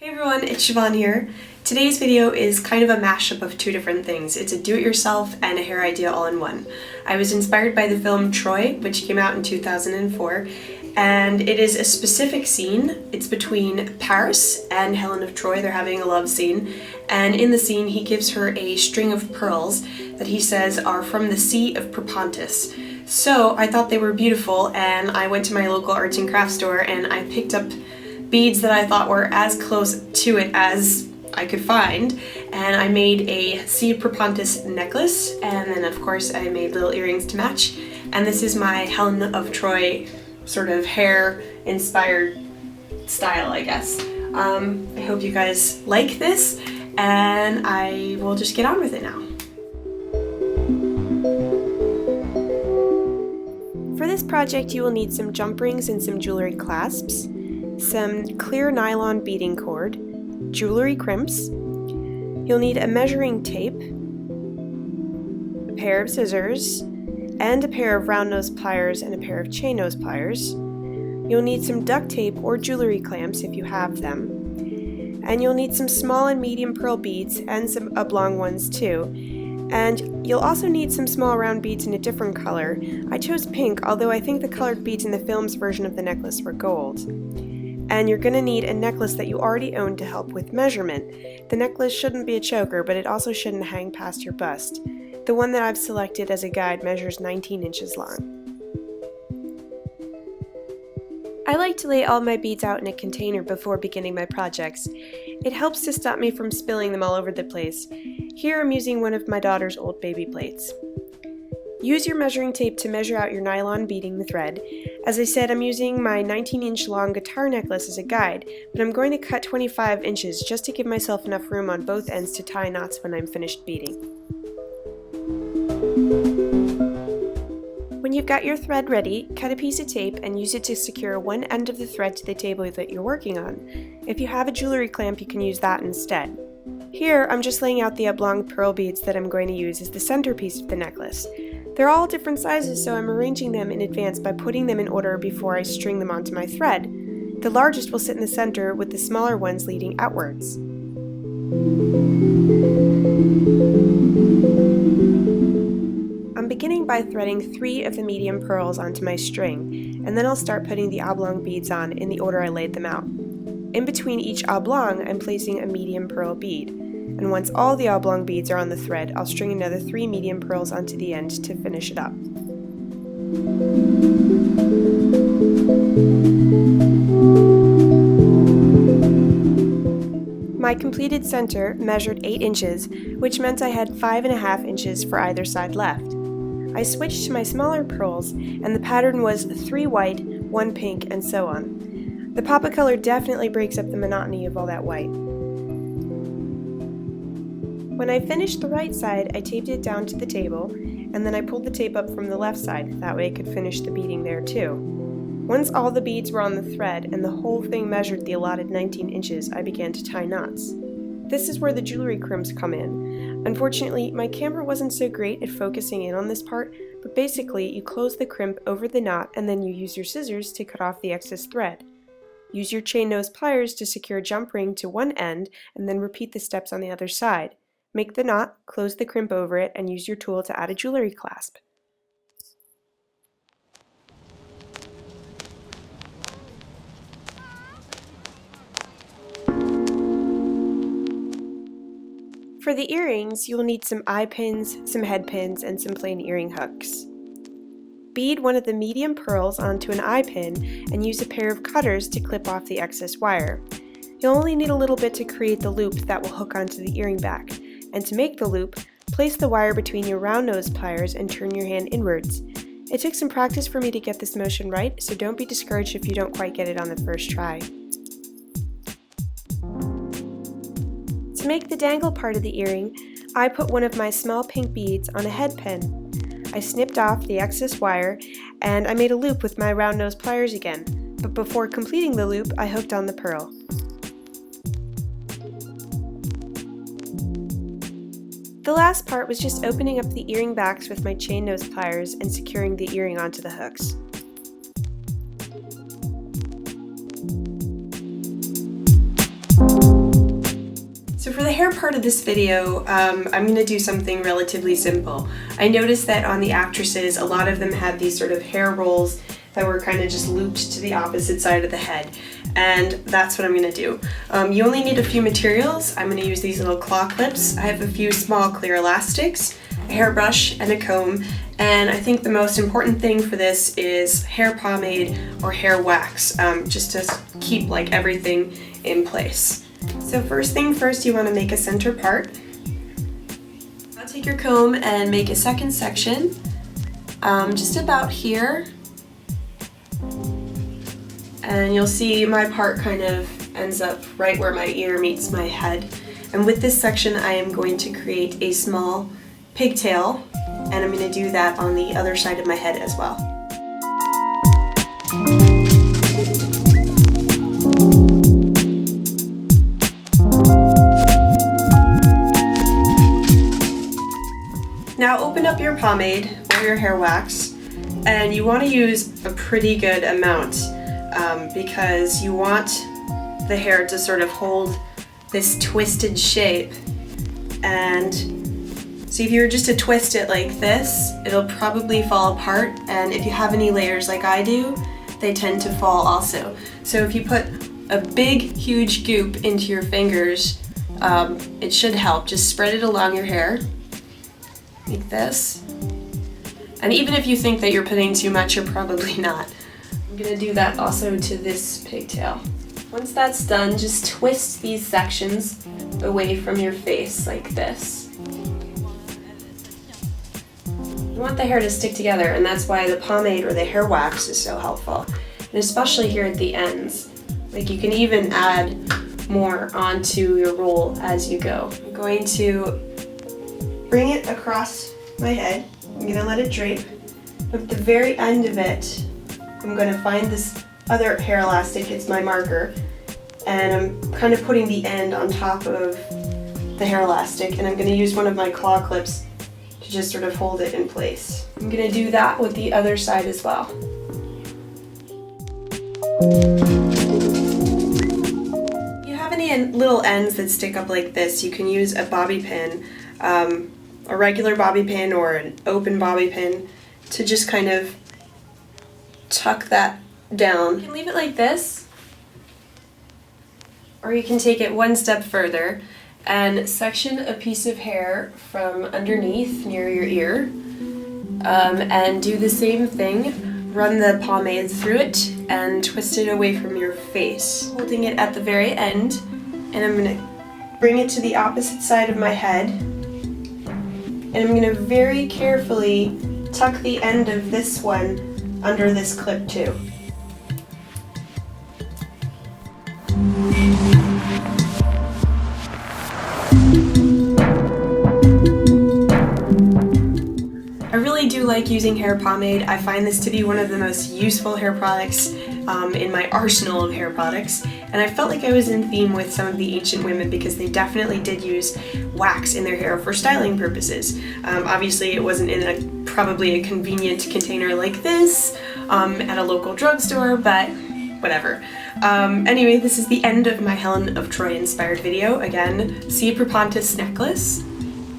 Hey everyone, it's Siobhan here. Today's video is kind of a mashup of two different things. It's a do-it-yourself and a hair idea all in one. I was inspired by the film Troy, which came out in 2004, and it is a specific scene. It's between Paris and Helen of Troy. They're having a love scene, and in the scene he gives her a string of pearls that he says are from the Sea of Propontis. So I thought they were beautiful, and I went to my local arts and crafts store and I picked up beads that I thought were as close to it as I could find, and I made a Sea of Propontis necklace, and then of course I made little earrings to match, and this is my Helen of Troy sort of hair inspired style, I guess. I hope you guys like this, and I will just get on with it now. For this project you will need some jump rings and some jewelry clasps, some clear nylon beading cord, jewelry crimps. You'll need a measuring tape, a pair of scissors, and a pair of round nose pliers and a pair of chain nose pliers. You'll need some duct tape or jewelry clamps if you have them. And you'll need some small and medium pearl beads and some oblong ones too. And you'll also need some small round beads in a different color. I chose pink, although I think the colored beads in the film's version of the necklace were gold. And you're going to need a necklace that you already own to help with measurement. The necklace shouldn't be a choker, but it also shouldn't hang past your bust. The one that I've selected as a guide measures 19 inches long. I like to lay all my beads out in a container before beginning my projects. It helps to stop me from spilling them all over the place. Here I'm using one of my daughter's old baby plates. Use your measuring tape to measure out your nylon beading the thread. As I said, I'm using my 19-inch long guitar necklace as a guide, but I'm going to cut 25 inches just to give myself enough room on both ends to tie knots when I'm finished beading. When you've got your thread ready, cut a piece of tape and use it to secure one end of the thread to the table that you're working on. If you have a jewelry clamp, you can use that instead. Here, I'm just laying out the oblong pearl beads that I'm going to use as the centerpiece of the necklace. They're all different sizes, so I'm arranging them in advance by putting them in order before I string them onto my thread. The largest will sit in the center with the smaller ones leading outwards. I'm beginning by threading 3 of the medium pearls onto my string, and then I'll start putting the oblong beads on in the order I laid them out. In between each oblong, I'm placing a medium pearl bead. And once all the oblong beads are on the thread, I'll string another 3 medium pearls onto the end to finish it up. My completed center measured 8 inches, which meant I had 5.5 inches for either side left. I switched to my smaller pearls, and the pattern was 3 white, 1 pink, and so on. The pop of color definitely breaks up the monotony of all that white. When I finished the right side, I taped it down to the table, and then I pulled the tape up from the left side, that way I could finish the beading there too. Once all the beads were on the thread and the whole thing measured the allotted 19 inches, I began to tie knots. This is where the jewelry crimps come in. Unfortunately, my camera wasn't so great at focusing in on this part, but basically you close the crimp over the knot and then you use your scissors to cut off the excess thread. Use your chain nose pliers to secure a jump ring to one end and then repeat the steps on the other side. Make the knot, close the crimp over it, and use your tool to add a jewelry clasp. For the earrings, you will need some eye pins, some head pins, and some plain earring hooks. Bead one of the medium pearls onto an eye pin and use a pair of cutters to clip off the excess wire. You'll only need a little bit to create the loop that will hook onto the earring back. And to make the loop, place the wire between your round nose pliers and turn your hand inwards. It took some practice for me to get this motion right, so don't be discouraged if you don't quite get it on the first try. To make the dangle part of the earring, I put one of my small pink beads on a head pin. I snipped off the excess wire, and I made a loop with my round nose pliers again, but before completing the loop, I hooked on the pearl. The last part was just opening up the earring backs with my chain nose pliers and securing the earring onto the hooks. hair part of this video, I'm going to do something relatively simple. I noticed that on the actresses, a lot of them had these sort of hair rolls that were kind of just looped to the opposite side of the head, and that's what I'm going to do. You only need a few materials. I'm going to use these little claw clips. I have a few small clear elastics, a hairbrush, and a comb, and I think the most important thing for this is hair pomade or hair wax, just to keep like everything in place. So first thing first, you want to make a center part. I'll take your comb and make a second section, just about here. And you'll see my part kind of ends up right where my ear meets my head. And with this section, I am going to create a small pigtail, and I'm going to do that on the other side of my head as well. Now open up your pomade or your hair wax, and you want to use a pretty good amount because you want the hair to sort of hold this twisted shape. And so if you were just to twist it like this, it'll probably fall apart, and if you have any layers like I do, they tend to fall also. So if you put a big, huge goop into your fingers, it should help. Just spread it along your hair, like this. And even if you think that you're putting too much, you're probably not. I'm gonna do that also to this pigtail. Once that's done, just twist these sections away from your face like this. You want the hair to stick together, and that's why the pomade or the hair wax is so helpful. And especially here at the ends. Like, you can even add more onto your roll as you go. I'm going to bring it across my head. I'm gonna let it drape. At the very end of it, I'm gonna find this other hair elastic, it's my marker, and I'm kind of putting the end on top of the hair elastic, and I'm gonna use one of my claw clips to just sort of hold it in place. I'm gonna do that with the other side as well. If you have any little ends that stick up like this, you can use a bobby pin, a regular bobby pin or an open bobby pin, to just kind of tuck that down. You can leave it like this, or you can take it one step further and section a piece of hair from underneath near your ear, and do the same thing. Run the pomade through it and twist it away from your face, holding it at the very end, and I'm going to bring it to the opposite side of my head, and I'm going to very carefully tuck the end of this one under this clip too. I really do like using hair pomade. I find this to be one of the most useful hair products in my arsenal of hair products, and I felt like I was in theme with some of the ancient women because they definitely did use wax in their hair for styling purposes. Obviously it wasn't in probably a convenient container like this at a local drugstore, but whatever. Anyway, this is the end of my Helen of Troy inspired video. Again, Sea of Propontis necklace,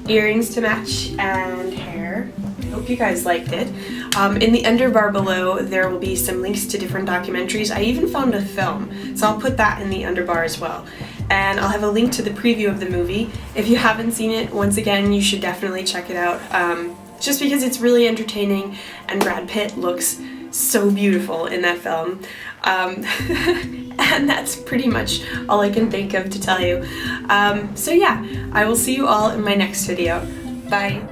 earrings to match, and hair. I hope you guys liked it. In the underbar below, there will be some links to different documentaries. I even found a film, so I'll put that in the underbar as well. And I'll have a link to the preview of the movie. If you haven't seen it, once again, you should definitely check it out. Just because it's really entertaining, and Brad Pitt looks so beautiful in that film. And that's pretty much all I can think of to tell you. So yeah, I will see you all in my next video. Bye.